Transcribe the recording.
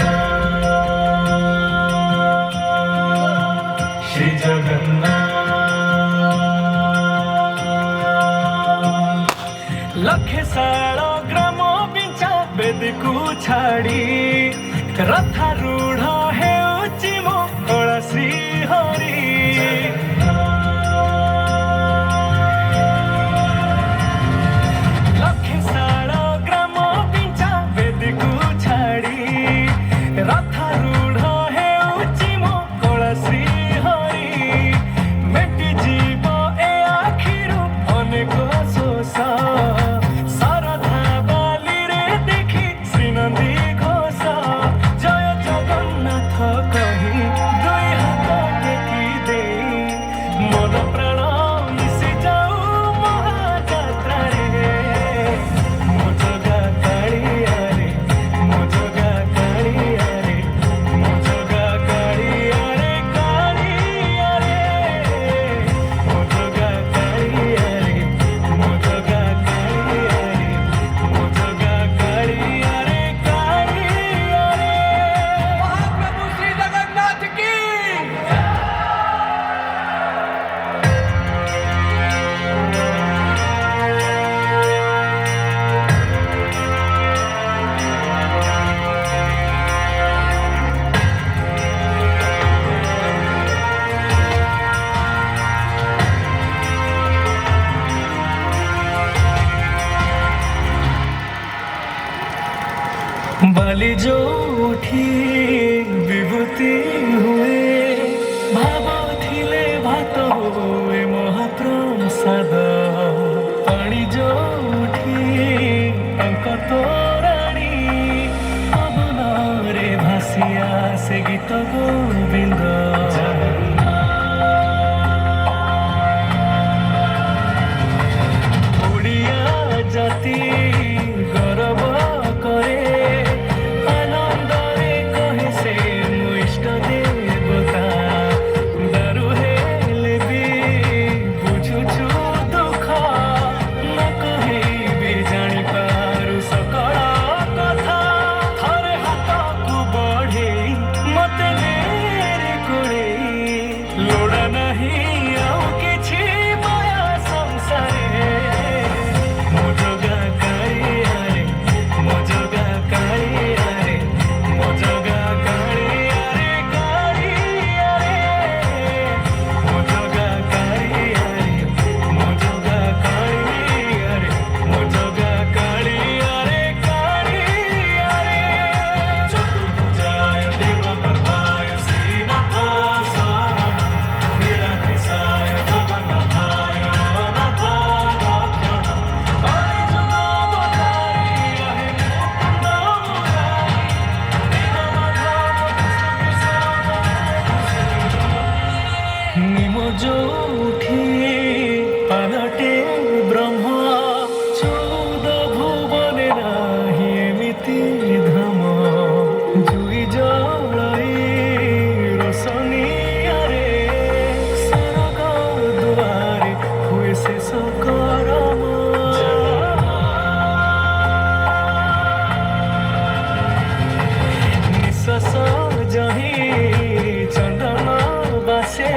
जगन्नाथ श्री जगन्नाथ लखे साल ग्राम बिंचा बेद को छाड़ी रथारूढ़ हेउची मो कला श्री हरि लखे साल ग्राम बिंचा बेद को छाड़ी रथारूढ़ हेउची मो कला श्री हरि मेटी जीव ए आखिरु अनेक शोष सरधा बाली रे देखी श्रीनंदी घोष जय जगन्नाथ कही दुई हाथ टेकी दे मन प्राण मिशि जाऊ महाजात्रा रे मो जगा कालिया रे मो जगा कालिया रे मो जगा कालिया रे कालिया रे मो जगा कालिया रे मो जगा कालिया रे मो जगा कालिया रे कालिया रे महाप्रभु श्री जगन्नाथ की बाली जो उठी विभूति हुए भाव थिले भात हुए महाप्रसाद पानी जो उठी टंक तोराणी पवन रे भासिया से गीत गोविंद ओडिया जाति गौरव करे आनंदरे कहे से मो इष्ट देवता दारु हेले भी बुझुछु दुख न कहिबी जानी पारु सकल कथा थरे हाथ को बढ़े मते मेरे कोड़े लोड़ा नहीं आउ किछि माया संसारे मो जगा कालिया रे मो जगा कालिया रे मो जगा कालिया रे कालिया रे मो जगा कालिया रे मो जगा कालिया रे मो जगा कालिया रे कालिया रे चतुर्भुजाय देवगर्भाय श्रीनाथाय शरणं निराकेशाय जगन्नाथाय अनाथाय निमो जो उठी पालटे ब्रह्म चौद भुवने नाही एमिति धाम जुई जलाई रोशनियारे सरग दुआरे हुए शेष करम निश्वास जही चंदन बासे